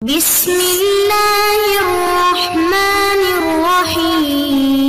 بسم اللہ الرحمن الرحیم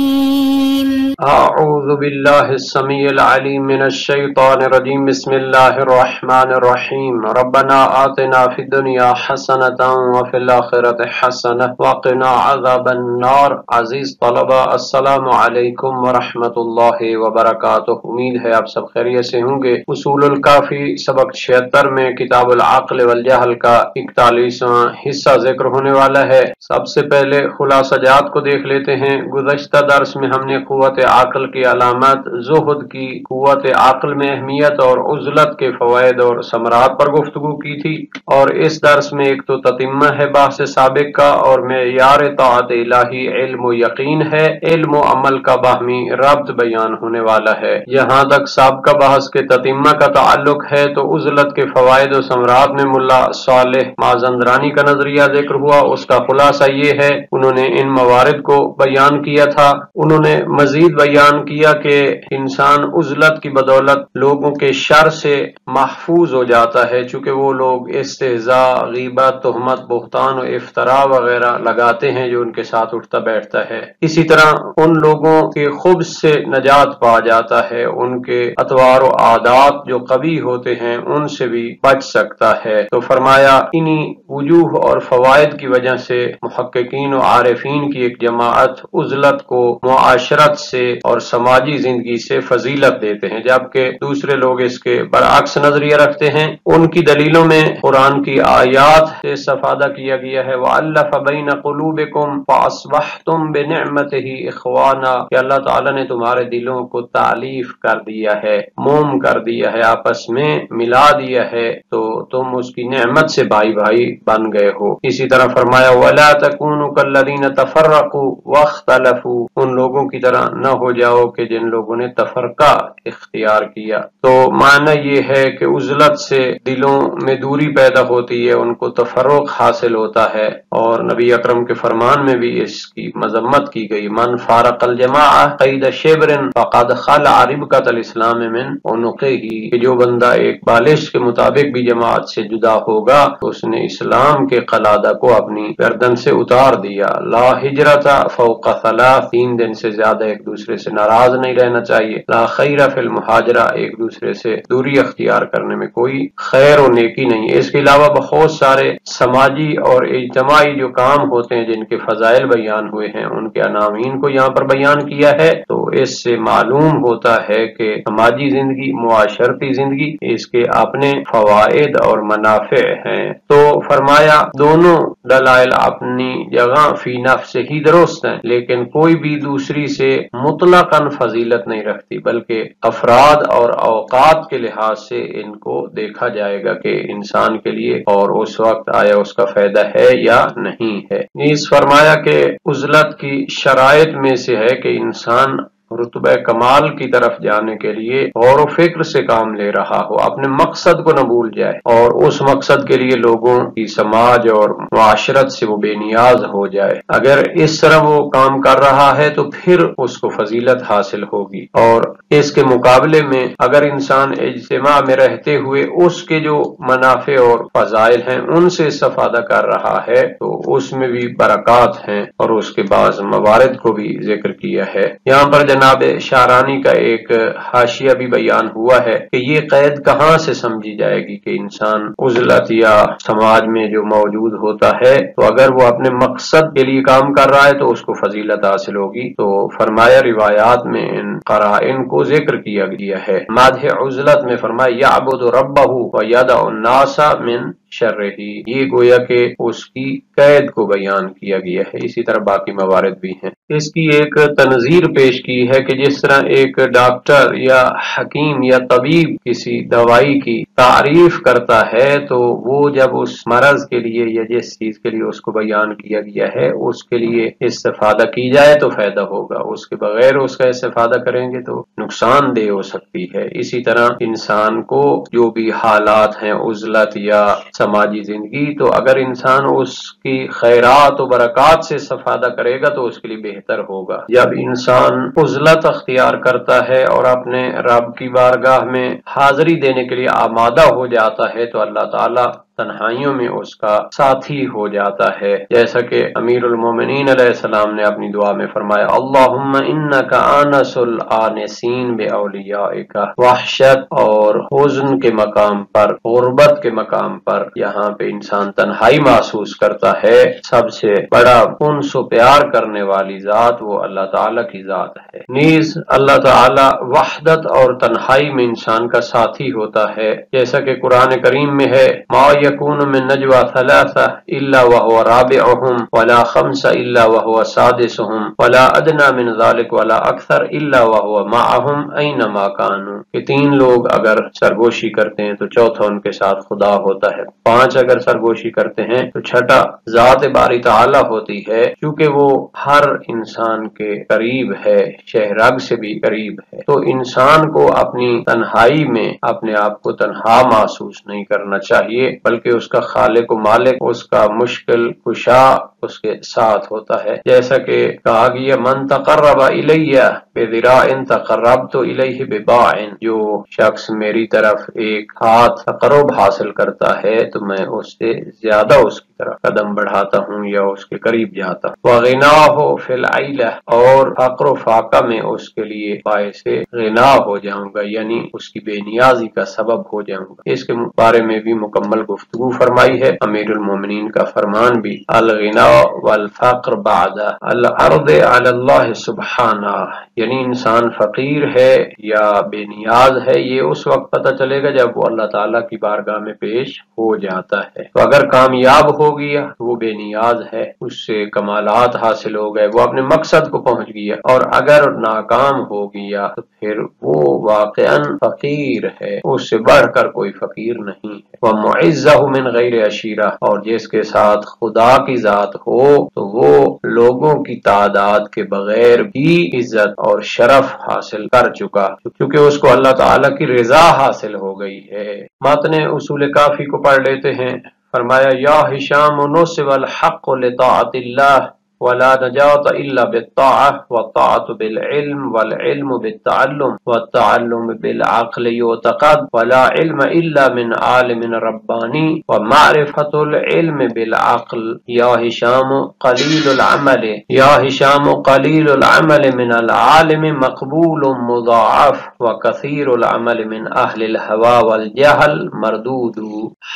اعوذ باللہ السمیع العلیم من الشیطان الرجیم بسم اللہ الرحمن الرحیم ربنا آتنا فی الدنیا حسنة وفی الآخرۃ حسنة وقنا عذاب النار۔ عزیز طلبہ السلام علیکم ورحمۃ اللہ وبرکاتہ، امید ہے آپ سب خیریت سے ہوں گے۔ اصول الکافی سبق 76 میں کتاب العقل والجہل کا 41واں حصہ ذکر ہونے والا ہے۔ سب سے پہلے خلاصہ جات کو دیکھ لیتے ہیں۔ گزشتہ درس میں ہم نے قوت عقل کی علامات، زہد کی، قوت عقل میں اہمیت اور عزلت کے فوائد اور ثمرات پر گفتگو کی تھی، اور اس درس میں ایک تو تتمہ ہے بحث سابق کا، اور معیار طاعت الہی علم و یقین ہے، علم و عمل کا باہمی ربط بیان ہونے والا ہے۔ جہاں تک سابقہ بحث کے تتمہ کا تعلق ہے تو عزلت کے فوائد و ثمرات میں ملا صالح مازندرانی کا نظریہ ذکر ہوا۔ اس کا خلاصہ یہ ہے، انہوں نے ان موارد کو بیان کیا تھا۔ انہوں نے مزید بیان کیا کہ انسان عزلت کی بدولت لوگوں کے شر سے محفوظ ہو جاتا ہے، چونکہ وہ لوگ استہزاء، غیبت، تہمت، بہتان و افتراء وغیرہ لگاتے ہیں جو ان کے ساتھ اٹھتا بیٹھتا ہے۔ اسی طرح ان لوگوں کے خبث سے نجات پا جاتا ہے، ان کے اطوار و عادات جو قبیح ہوتے ہیں ان سے بھی بچ سکتا ہے۔ تو فرمایا انہی وجوہ اور فوائد کی وجہ سے محققین و عارفین کی ایک جماعت عزلت کو معاشرت سے اور سماجی زندگی سے فضیلت دیتے ہیں، جبکہ دوسرے لوگ اس کے برعکس نظریہ رکھتے ہیں۔ ان کی دلیلوں میں قرآن کی آیات سے استفادہ کیا گیا ہے، وَأَلَّفَ بَيْنَ قُلُوبِكُمْ فَأَصْبَحْتُمْ بِنِعْمَتِهِ إِخْوَانًا، کہ اللہ تعالیٰ نے تمہارے دلوں کو تالیف کر دیا ہے، موم کر دیا ہے، آپس میں ملا دیا ہے، تو تم اس کی نعمت سے بھائی بھائی بن گئے ہو۔ اسی طرح فرمایا وَلَا تَكُونُوا كَالَّذِينَ تَفَرَّقُوا وَاخْتَلَفُوا، ان لوگوں کی طرح نہ ہو جاؤ کہ جن لوگوں نے تفرقہ اختیار کیا۔ تو معنی یہ ہے کہ عزلت سے دلوں میں دوری پیدا ہوتی ہے، ان کو تفرق حاصل ہوتا ہے، اور نبی اکرم کے فرمان میں بھی اس کی مذمت کی گئی، من فارق الجماعہ قید شبر فقد خلع ربقۃ الاسلام من عنقہ، کہ جو بندہ ایک بالش کے مطابق بھی جماعت سے جدا ہوگا تو اس نے اسلام کے قلادہ کو اپنی گردن سے اتار دیا۔ لا ہجرت فوق ثلاث، 3 دن سے زیادہ ایک دوسرے سے ناراض نہیں رہنا چاہیے۔ لا خیر فی المہاجرہ، ایک دوسرے سے دوری اختیار کرنے میں کوئی خیر و نیکی نہیں ہے۔ اس کے علاوہ بہت سارے سماجی اور اجتماعی جو کام ہوتے ہیں جن کے فضائل بیان ہوئے ہیں، ان کے عناوین کو یہاں پر بیان کیا ہے، تو اس سے معلوم ہوتا ہے کہ سماجی زندگی، معاشرتی زندگی، اس کے اپنے فوائد اور منافع ہیں۔ تو فرمایا دونوں دلائل اپنی جگہ فی نفس ہی درست ہیں، لیکن کوئی بھی دوسری سے مطلقاً فضیلت نہیں رکھتی، بلکہ افراد اور اوقات کے لحاظ سے ان کو دیکھا جائے گا کہ انسان کے لیے اور اس وقت آیا اس کا فائدہ ہے یا نہیں ہے۔ نیز فرمایا کہ عزلت کی شرائط میں سے ہے کہ انسان رتبہ کمال کی طرف جانے کے لیے غور و فکر سے کام لے رہا ہو، اپنے مقصد کو نہ بھول جائے، اور اس مقصد کے لیے لوگوں کی سماج اور معاشرت سے وہ بے نیاز ہو جائے۔ اگر اس طرح وہ کام کر رہا ہے تو پھر اس کو فضیلت حاصل ہوگی، اور اس کے مقابلے میں اگر انسان اجتماع میں رہتے ہوئے اس کے جو منافع اور فضائل ہیں ان سے استفادہ کر رہا ہے تو اس میں بھی برکات ہیں، اور اس کے بعض موارد کو بھی ذکر کیا ہے۔ یہاں پر جناب شارانی کا ایک حاشیہ بھی بیان ہوا ہے کہ یہ قید کہاں سے سمجھی جائے گی کہ انسان عزلت یا سماج میں جو موجود ہوتا ہے تو اگر وہ اپنے مقصد کے لیے کام کر رہا ہے تو اس کو فضیلت حاصل ہوگی۔ تو فرمایا روایات میں ان قرائن کو ذکر کیا گیا ہے۔ مادح عزلت میں فرمایا یعبد ربہ ویدع الناس من شرہی، یہ گویا کہ اس کی قید کو بیان کیا گیا ہے۔ اسی طرح باقی موارد بھی ہیں۔ اس کی ایک تنظیر پیش کی ہے کہ جس طرح ایک ڈاکٹر یا حکیم یا طبیب کسی دوائی کی تعریف کرتا ہے تو وہ جب اس مرض کے لیے یا جس چیز کے لیے اس کو بیان کیا گیا ہے اس کے لیے استفادہ کی جائے تو فائدہ ہوگا، اس کے بغیر اس کا استفادہ کریں گے تو نقصان دہ ہو سکتی ہے۔ اسی طرح انسان کو جو بھی حالات ہیں عزلت یا سماجی زندگی، تو اگر انسان اس کی خیرات و برکات سے استفادہ کرے گا تو اس کے لیے بہتر ہوگا۔ جب انسان عزلت اختیار کرتا ہے اور اپنے رب کی بارگاہ میں حاضری دینے کے لیے آمادہ ہو جاتا ہے تو اللہ تعالیٰ تنہائیوں میں اس کا ساتھی ہو جاتا ہے، جیسا کہ امیر المومنین علیہ السلام نے اپنی دعا میں فرمایا اللہم انک آنس الآنسین باولیائک، وحشت اور حزن کے مقام پر، غربت کے مقام پر یہاں پہ انسان تنہائی محسوس کرتا ہے، سب سے بڑا انس و پیار کرنے والی ذات وہ اللہ تعالی کی ذات ہے۔ نیز اللہ تعالی وحدت اور تنہائی میں انسان کا ساتھی ہوتا ہے، جیسا کہ قرآن کریم میں ہے ما یکون من نجوى ثلاثہ الا وهو رابعهم ولا خمسہ الا وهو سادسهم ولا ادنى من ذلك ولا اکثر الا وهو معهم اینما كانوا، کہ تین لوگ اگر سرگوشی کرتے ہیں تو چوتھا ان کے ساتھ خدا ہوتا ہے، پانچ اگر سرگوشی کرتے ہیں تو چھٹا ذات باری تعالی ہوتی ہے، کیونکہ وہ ہر انسان کے قریب ہے، شہرگ سے بھی قریب ہے۔ تو انسان کو اپنی تنہائی میں اپنے آپ کو تنہا محسوس نہیں کرنا چاہیے، بلکہ اس کا خالق و مالک، اس کا مشکل کشا اس کے ساتھ ہوتا ہے، جیسا کہ کہا گیا من تقرب الیہ بذراع تقربت الیہ بباع، جو شخص میری طرف ایک ہاتھ تقرب حاصل کرتا ہے تو میں اس سے زیادہ اس کی طرف قدم بڑھاتا ہوں یا اس کے قریب جاتا ہوں۔ وغناہ فی العیلہ، اور فقر و فاقہ میں اس کے لیے باعث غنا ہو جاؤں گا، یعنی اس کی بے نیازی کا سبب ہو جاؤں گا۔ اس کے بارے میں بھی مکمل گفتگو فرمائی ہے امیر المومنین کا فرمان بھی الغنا والفقر بعد العرض علی اللہ سبحانہ، یعنی انسان فقیر ہے یا بے نیاز ہے یہ اس وقت پتہ چلے گا جب وہ اللہ تعالیٰ کی بارگاہ میں پیش ہو جاتا ہے۔ تو اگر کامیاب ہو گیا وہ بے نیاز ہے، اس سے کمالات حاصل ہو گئے، وہ اپنے مقصد کو پہنچ گیا، اور اگر ناکام ہو گیا تو پھر وہ واقعاً فقیر ہے، اس سے بڑھ کر کوئی فقیر نہیں ہے۔ وَمُعِزَّهُ مِنْ غَيْرِ عَشِيرَةٍ، اور جس کے ساتھ خدا کی ذات ہو تو وہ لوگوں کی تعداد کے بغیر بھی عزت اور شرف حاصل کر چکا، کیونکہ اس کو اللہ تعالیٰ کی رضا حاصل ہو گئی ہے۔ متن اصول کافی کو پڑھ لیتے ہیں۔ فرمایا یا ہشام نصب الحق لطاعت اللہ ولا نجات الا بالطاعة، والطاعة بالعلم، والعلم بالتعلم، والتعلم بالعقل يعتقد، ولا علم الا من عالم ربانی، ومعرفة العلم بالعقل یا ہشام قلیل العمل، یا ہشام قلیل العمل من العالم مقبول مضاعف، وکثیر العمل من اہل الہوا والجہل مردود۔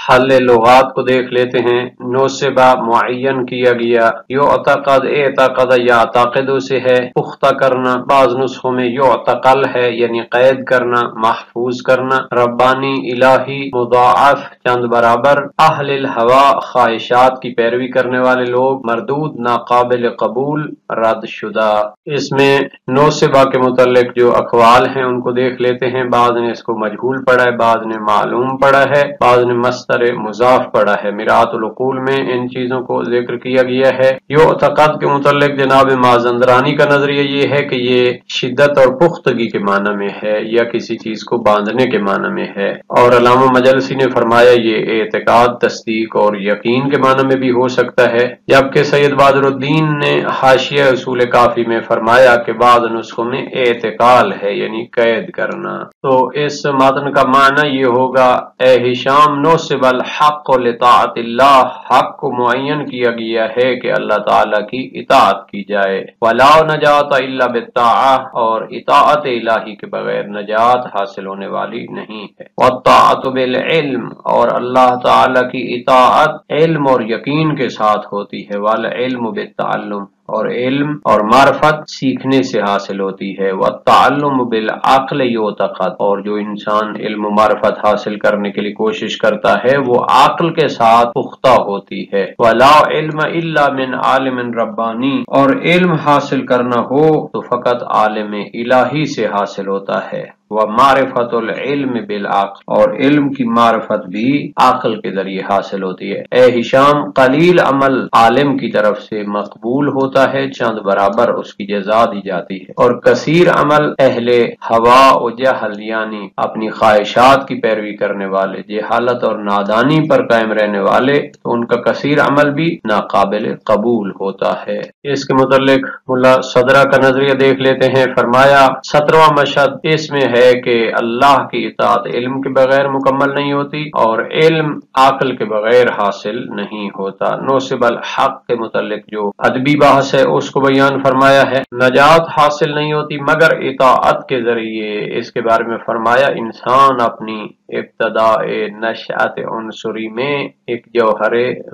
حل لغات کو دیکھ لیتے ہیں۔ نوسبہ معین کیا گیا، یعتقد اعتقد یا عتاقد سے ہے، پختہ کرنا، بعض نسخوں میں یعتقل ہے یعنی قید کرنا، محفوظ کرنا، ربانی الہی مضاعف چند برابر، اہل الہوا خواہشات کی پیروی کرنے والے لوگ، مردود ناقابل قبول، رد شدہ۔ اس میں نوسبہ کے متعلق جو اقوال ہیں ان کو دیکھ لیتے ہیں۔ بعض نے اس کو مجہول پڑھا ہے، بعض نے معلوم پڑھا ہے، بعض نے مصدر مضاف پڑھا ہے۔ مرآت العقول میں ان چیزوں کو ذکر کیا گیا ہے۔ یعتقد کے متعلق جناب مازندرانی کا نظریہ یہ ہے کہ یہ شدت اور پختگی کے معنی میں ہے یا کسی چیز کو باندھنے کے معنی میں ہے، اور علامہ مجلسی نے فرمایا یہ اعتقاد، تصدیق اور یقین کے معنی میں بھی ہو سکتا ہے، جبکہ سید بدر الدین نے حاشیہ اصول کافی میں فرمایا کہ بعض نسخوں میں اعتقال ہے یعنی قید کرنا۔ تو اس متن کا معنی یہ ہوگا اے ہشام نصب الحق لطاعت اللہ، حق کو معین کیا گیا ہے کہ اللہ تعالیٰ کی اطاعت کی جائے، ولا نجات الا بالطاعہ، اور اطاعت الہی کے بغیر نجات حاصل ہونے والی نہیں ہے، والطاعت بالعلم، اور اللہ تعالیٰ کی اطاعت علم اور یقین کے ساتھ ہوتی ہے، والعلم بالتعلم، اور علم اور معرفت سیکھنے سے حاصل ہوتی ہے، والتعلم بالعقل یعتقد، اور جو انسان علم و معرفت حاصل کرنے کے لیے کوشش کرتا ہے وہ عقل کے ساتھ پختہ ہوتی ہے، ولا علم الا من عالم ربانی، اور علم حاصل کرنا ہو تو فقط عالم الہی سے حاصل ہوتا ہے، ومعرفت العلم بالعقل، اور علم کی معرفت بھی عقل کے ذریعے حاصل ہوتی ہے۔ اے ہشام قلیل عمل عالم کی طرف سے مقبول ہوتا ہے، چند برابر اس کی جزا دی جاتی ہے، اور کثیر عمل اہل ہوا و جہل یعنی اپنی خواہشات کی پیروی کرنے والے، جہالت اور نادانی پر قائم رہنے والے، تو ان کا کثیر عمل بھی ناقابل قبول ہوتا ہے۔ اس کے متعلق ملا صدرہ کا نظریہ دیکھ لیتے ہیں۔ فرمایا 17واں مشہد اس میں ہے ہے کہ اللہ کی اطاعت علم کے بغیر مکمل نہیں ہوتی اور علم عقل کے بغیر حاصل نہیں ہوتا۔ نوسب الحق کے متعلق جو ادبی بحث ہے اس کو بیان فرمایا ہے۔ نجات حاصل نہیں ہوتی مگر اطاعت کے ذریعے، اس کے بارے میں فرمایا انسان اپنی ابتداء نشأت عنصری میں ایک جوہر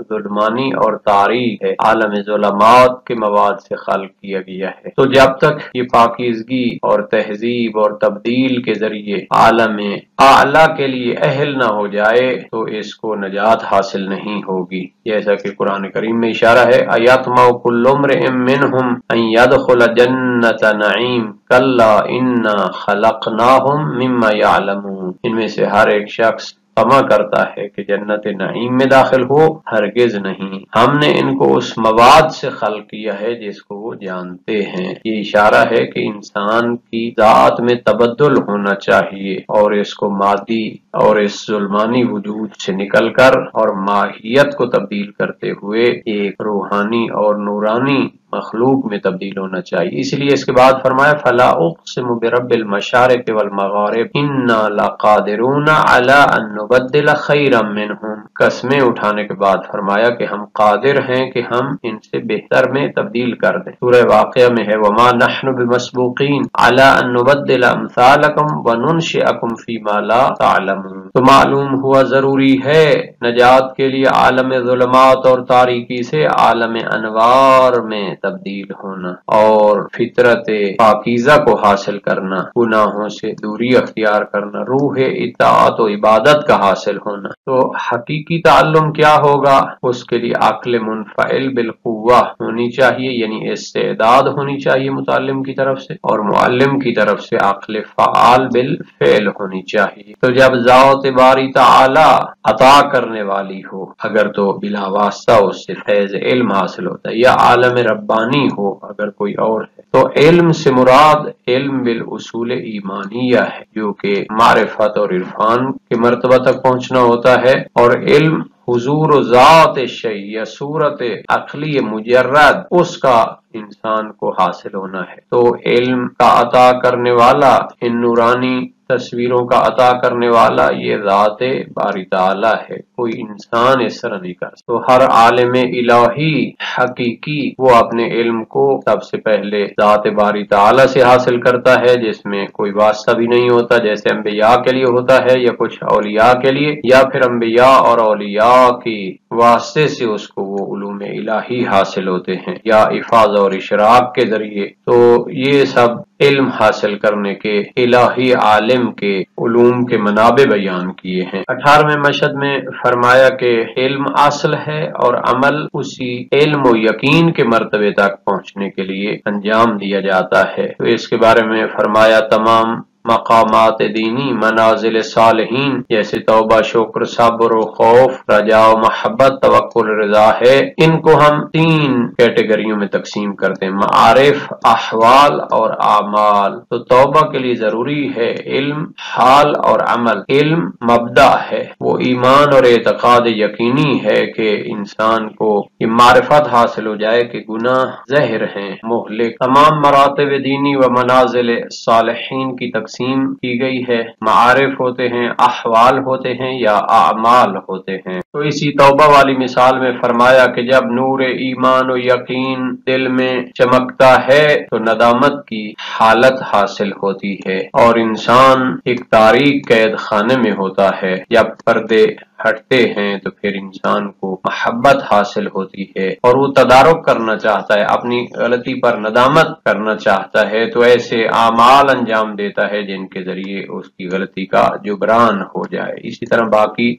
ظلمانی اور تاریک ہے، عالم ظلمات کے مواد سے خلق کیا گیا ہے۔ تو جب تک یہ پاکیزگی اور تہذیب اور تبدیل کے ذریعے عالم اعلیٰ کے لیے اہل نہ ہو جائے تو اس کو نجات حاصل نہیں ہوگی، جیسا کہ قرآن کریم میں اشارہ ہے ایطمع کل امرئ منہم ان يدخل جنت نعیم کلا انا خلقناہم مما یعلمون۔ ان میں سے ہر ایک شخص طمع کرتا ہے کہ جنت نعیم میں داخل ہو، ہرگز نہیں، ہم نے ان کو اس مواد سے خلق کیا ہے جس کو وہ جانتے ہیں۔ یہ اشارہ ہے کہ انسان کی ذات میں تبدل ہونا چاہیے اور اس کو مادی اور اس ظلمانی وجود سے نکل کر اور ماہیت کو تبدیل کرتے ہوئے ایک روحانی اور نورانی مخلوق میں تبدیل ہونا چاہیے۔ اس لیے اس کے بعد فرمایا فلا اقسم برب المشارق والمغارب انا لقادرون علی ان نبدل خیرا منہم۔ قسمیں اٹھانے کے بعد فرمایا کہ ہم قادر ہیں کہ ہم ان سے بہتر میں تبدیل کر دیں۔ سورہ واقعہ میں ہے وما نحن بمسبوقین علی ان نبدل امثالکم وننشئکم فیما لا تعلمون۔ تو معلوم ہوا ضروری ہے نجات کے لیے عالم ظلمات اور تاریکی سے عالم انوار میں تبدیل ہونا اور فطرت پاکیزہ کو حاصل کرنا، گناہوں سے دوری اختیار کرنا، روح اطاعت و عبادت کا حاصل ہونا۔ تو حقیقی تعلم کیا ہوگا؟ اس کے لیے عقل منفعل بالقوہ ہونی چاہیے، یعنی استعداد ہونی چاہیے متعلم کی طرف سے، اور معلم کی طرف سے عقل فعال بالفعل ہونی چاہیے۔ تو جب ذات باری تعالی عطا کرنے والی ہو، اگر تو بلا واسطہ اس سے فیض علم حاصل ہوتا ہے، یا عالم ربانی ہو اگر کوئی اور ہے، تو علم سے مراد علم بالاصول ایمانیہ ہے جو کہ معرفت اور عرفان کے مرتبہ تک پہنچنا ہوتا ہے، اور علم حضور ذات شیء یا صورت عقلی مجرد اس کا انسان کو حاصل ہونا ہے۔ تو علم کا عطا کرنے والا، ان نورانی تصویروں کا عطا کرنے والا یہ ذات باری تعالی ہے، کوئی انسان اس طرح نہیں کر سکتا۔ تو ہر عالم الہی حقیقی وہ اپنے علم کو سب سے پہلے ذات باری تعالی سے حاصل کرتا ہے جس میں کوئی واسطہ بھی نہیں ہوتا، جیسے انبیاء کے لیے ہوتا ہے یا کچھ اولیاء کے لیے، یا پھر انبیاء اور اولیاء کی واسطے سے اس کو وہ علوم الہی حاصل ہوتے ہیں یا افاظہ اور اشراق کے ذریعے۔ تو یہ سب علم حاصل کرنے کے الہی عالم کے علوم کے منابع بیان کیے ہیں۔ 18ویں مشہد میں فرمایا کہ علم اصل ہے اور عمل اسی علم و یقین کے مرتبے تک پہنچنے کے لیے انجام دیا جاتا ہے۔ تو اس کے بارے میں فرمایا تمام مقامات دینی منازل صالحین جیسے توبہ، شکر، صبر و خوف، رجا و محبت، توکل، رضا ہے، ان کو ہم 3 کیٹیگریوں میں تقسیم کرتے ہیں، معارف، احوال اور اعمال۔ تو توبہ کے لیے ضروری ہے علم، حال اور عمل۔ علم مبدأ ہے، وہ ایمان اور اعتقاد یقینی ہے کہ انسان کو یہ معرفت حاصل ہو جائے کہ گناہ زہر ہیں، مہلک۔ تمام مراتب دینی و منازل صالحین کی تقسیم کی گئی ہے، معارف ہوتے ہیں، احوال ہوتے ہیں یا اعمال ہوتے ہیں۔ تو اسی توبہ والی مثال میں فرمایا کہ جب نور ایمان و یقین دل میں چمکتا ہے تو ندامت کی حالت حاصل ہوتی ہے اور انسان ایک تاریک قید خانے میں ہوتا ہے۔ جب پردے ہٹتے ہیں تو پھر انسان کو محبت حاصل ہوتی ہے اور وہ تدارک کرنا چاہتا ہے، اپنی غلطی پر ندامت کرنا چاہتا ہے، تو ایسے اعمال انجام دیتا ہے جن کے ذریعے اس کی غلطی کا جبران ہو جائے۔ اسی طرح باقی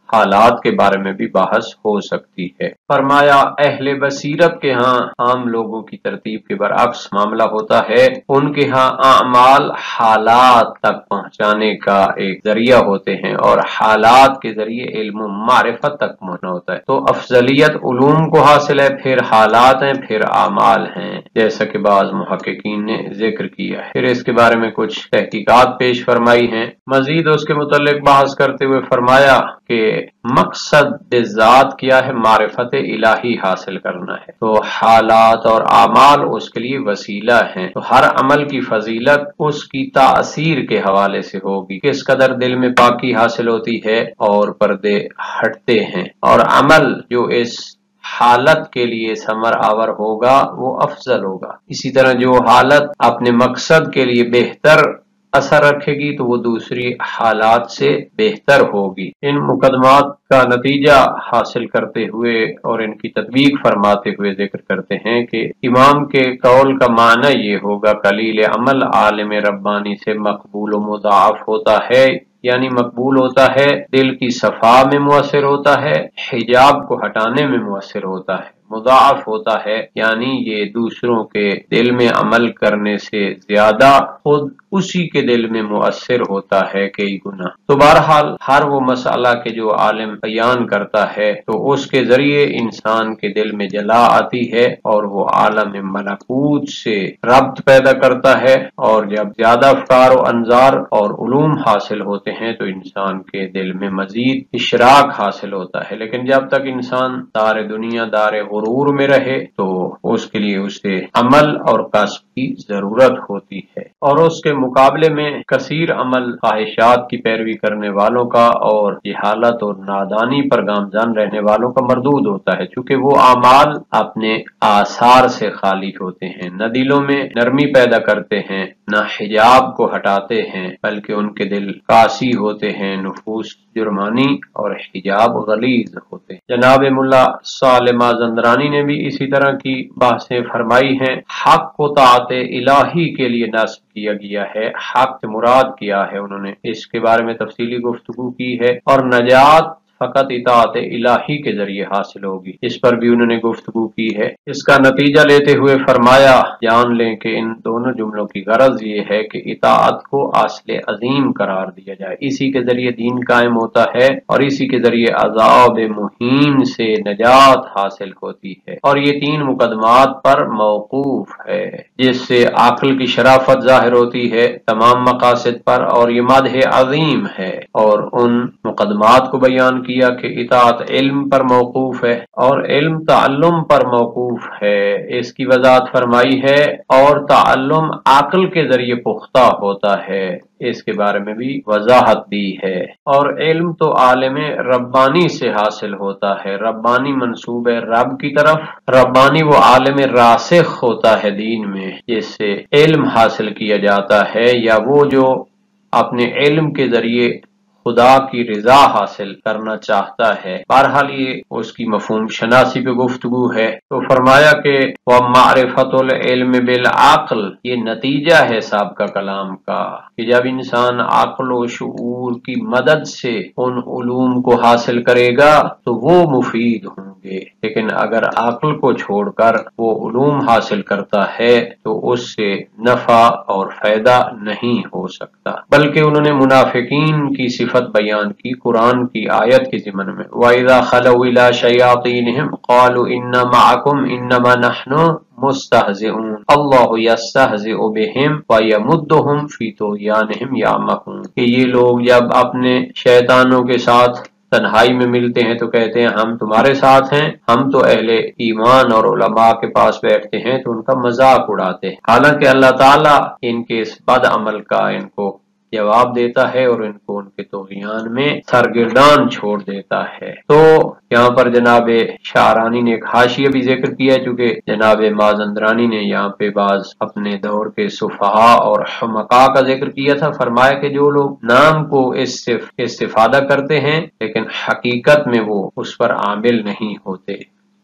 حالات کے بارے میں بھی بحث ہو سکتی ہے۔ فرمایا اہل بصیرت کے ہاں عام لوگوں کی ترتیب کے برعکس معاملہ ہوتا ہے، ان کے ہاں اعمال حالات تک پہنچانے کا ایک ذریعہ ہوتے ہیں اور حالات کے ذریعے علم و معرفت تک پہنچنا ہوتا ہے۔ تو افضلیت علوم کو حاصل ہے، پھر حالات ہیں، پھر اعمال ہیں، جیسا کہ بعض محققین نے ذکر کیا ہے۔ پھر اس کے بارے میں کچھ تحقیقات پیش فرمائی ہیں۔ مزید اس کے متعلق بحث کرتے ہوئے فرمایا کہ مقصد ذات کیا ہے؟ معرفت الہی حاصل کرنا ہے، تو حالات اور اعمال اس کے لیے وسیلہ ہیں، تو ہر عمل کی فضیلت اس کی تاثیر کے حوالے سے ہوگی، کس قدر دل میں پاکی حاصل ہوتی ہے اور پردے ہٹتے ہیں، اور عمل جو اس حالت کے لیے ثمر آور ہوگا وہ افضل ہوگا۔ اسی طرح جو حالت اپنے مقصد کے لیے بہتر اثر رکھے گی تو وہ دوسری حالات سے بہتر ہوگی۔ ان مقدمات کا نتیجہ حاصل کرتے ہوئے اور ان کی تطبیق فرماتے ہوئے ذکر کرتے ہیں کہ امام کے قول کا معنی یہ ہوگا، قلیل عمل عالم ربانی سے مقبول و مضاعف ہوتا ہے، یعنی مقبول ہوتا ہے، دل کی صفا میں مؤثر ہوتا ہے، حجاب کو ہٹانے میں مؤثر ہوتا ہے، مضاعف ہوتا ہے یعنی یہ دوسروں کے دل میں عمل کرنے سے زیادہ خود اسی کے دل میں مؤثر ہوتا ہے کئی گنا۔ تو بہرحال ہر وہ مسئلہ کے جو عالم بیان کرتا ہے تو اس کے ذریعے انسان کے دل میں جلا آتی ہے اور وہ عالم ملکوت سے ربط پیدا کرتا ہے، اور جب زیادہ افکار و انظار اور علوم حاصل ہوتے ہیں تو انسان کے دل میں مزید اشراق حاصل ہوتا ہے، لیکن جب تک انسان دار دنیا دار غرور میں رہے تو اس کے لیے اسے عمل اور کسب کی ضرورت ہوتی ہے، اور اس کے مقابلے میں کثیر عمل خواہشات کی پیروی کرنے والوں کا اور جہالت اور نادانی پر گامزن رہنے والوں کا مردود ہوتا ہے، چونکہ وہ اعمال اپنے آثار سے خالی ہوتے ہیں، نہ دلوں میں نرمی پیدا کرتے ہیں، نہ حجاب کو ہٹاتے ہیں، بلکہ ان کے دل قاسی ہوتے ہیں، نفوس جرمانی اور حجاب غلیظ ہوتے ہیں۔ جناب ملا صالح مازندرانی نے بھی اسی طرح کی بحثیں فرمائی ہیں۔ حق کو طاعت الہی کے لیے نصب کیا گیا ہے، حق سے مراد کیا ہے انہوں نے اس کے بارے میں تفصیلی گفتگو کی ہے، اور نجات فقط اطاعت الہی کے ذریعے حاصل ہوگی، اس پر بھی انہوں نے گفتگو کی ہے۔ اس کا نتیجہ لیتے ہوئے فرمایا، جان لیں کہ ان دونوں جملوں کی غرض یہ ہے کہ اطاعت کو اصل عظیم قرار دیا جائے، اسی کے ذریعے دین قائم ہوتا ہے اور اسی کے ذریعے عذاب مہین سے نجات حاصل ہوتی ہے، اور یہ تین مقدمات پر موقوف ہے، جس سے عقل کی شرافت ظاہر ہوتی ہے تمام مقاصد پر، اور یہ مدح عظیم ہے، اور ان مقدمات کو بیان کیا کہ اطاعت علم پر موقوف ہے اور علم تعلم پر موقوف ہے، اس کی وضاحت فرمائی ہے، اور تعلم عقل کے ذریعے پختہ ہوتا ہے، اس کے بارے میں بھی وضاحت دی ہے، اور علم تو عالم ربانی سے حاصل ہوتا ہے، ربانی منسوب ہے رب کی طرف، ربانی وہ عالم راسخ ہوتا ہے دین میں جس سے علم حاصل کیا جاتا ہے، یا وہ جو اپنے علم کے ذریعے خدا کی رضا حاصل کرنا چاہتا ہے۔ بہرحال یہ اس کی مفہوم شناسی پہ گفتگو ہے، تو فرمایا کہ وَمَعْرِفَةُ الْعِلْمِ بِالْعَقْلِ، یہ نتیجہ ہے سابقہ کلام کا کہ جب انسان عقل و شعور کی مدد سے ان علوم کو حاصل کرے گا تو وہ مفید ہوں گے، لیکن اگر عقل کو چھوڑ کر وہ علوم حاصل کرتا ہے تو اس سے نفع اور فائدہ نہیں ہو سکتا۔ بلکہ انہوں نے منافقین کی صفت بیان کی قرآن کی آیت کے ضمن میں، وَإِذَا خَلَوْا إِلَىٰ شَيَاطِينِهِمْ قَالُوا إِنَّا مَعَكُمْ إِنَّمَا نَحْنُ مستہزئون اللہ یستہزئ بہم ویمدہم فی طغیانہم یعمہون، کہ یہ لوگ جب اپنے شیطانوں کے ساتھ تنہائی میں ملتے ہیں تو کہتے ہیں ہم تمہارے ساتھ ہیں، ہم تو اہل ایمان اور علماء کے پاس بیٹھتے ہیں تو ان کا مذاق اڑاتے ہیں، حالانکہ اللہ تعالیٰ ان کے اس بد عمل کا ان کو جواب دیتا ہے اور ان کو ان کے طغیان میں سرگردان چھوڑ دیتا ہے۔ تو یہاں پر جناب شعرانی نے ایک حاشیہ بھی ذکر کیا ہے، چونکہ جناب مازندرانی نے یہاں پہ بعض اپنے دور کے سفہاء اور حمقاء کا ذکر کیا تھا، فرمایا کہ جو لوگ نام کو اس سے استفادہ کرتے ہیں لیکن حقیقت میں وہ اس پر عامل نہیں ہوتے،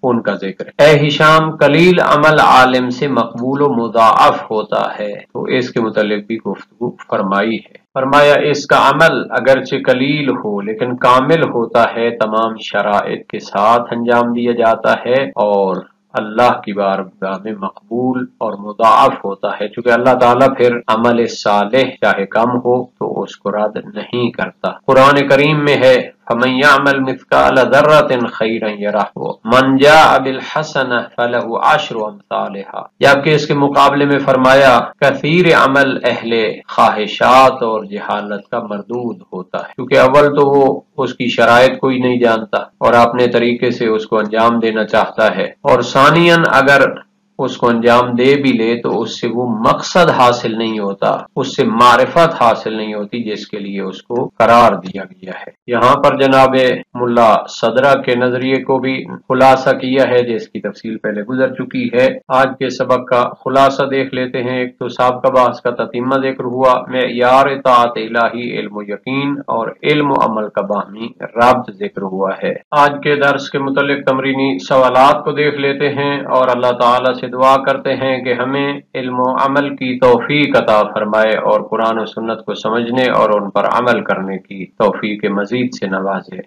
ان کا ذکر ہے۔ اے ہشام، قلیل عمل عالم سے مقبول و مضاعف ہوتا ہے، تو اس کے متعلق بھی گفتگو فرمائی ہے۔ فرمایا اس کا عمل اگرچہ قلیل ہو لیکن کامل ہوتا ہے، تمام شرائط کے ساتھ انجام دیا جاتا ہے، اور اللہ کی بارگاہ میں مقبول اور مضاعف ہوتا ہے، چونکہ اللہ تعالیٰ پھر عمل صالح چاہے کم ہو تو اس کو رد نہیں کرتا۔ قرآن کریم میں ہے، فمن يعمل مثقال ذرة خيرا يره من جاء بالحسنة فله عشر امثالها، جبکہ اس کے مقابلے میں فرمایا کثیر عمل اہل خواہشات اور جہالت کا مردود ہوتا ہے، کیونکہ اول تو وہ اس کی شرائط کوئی نہیں جانتا اور اپنے طریقے سے اس کو انجام دینا چاہتا ہے، اور ثانیاً اگر اس کو انجام دے بھی لے تو اس سے وہ مقصد حاصل نہیں ہوتا، اس سے معرفت حاصل نہیں ہوتی جس کے لیے اس کو قرار دیا گیا ہے۔ یہاں پر جناب ملا صدرہ کے نظریے کو بھی خلاصہ کیا ہے جس کی تفصیل پہلے گزر چکی ہے۔ آج کے سبق کا خلاصہ دیکھ لیتے ہیں۔ ایک تو سابقہ بحث کا تتمہ ذکر ہوا، معیار اطاعت الہی علم و یقین اور علم و عمل کا باہمی ربط ذکر ہوا ہے۔ آج کے درس کے متعلق تمرینی سوالات کو دیکھ لیتے ہیں اور اللہ تعالی سے دعا کرتے ہیں کہ ہمیں علم و عمل کی توفیق عطا فرمائے اور قرآن و سنت کو سمجھنے اور ان پر عمل کرنے کی توفیق مزید سے نوازے۔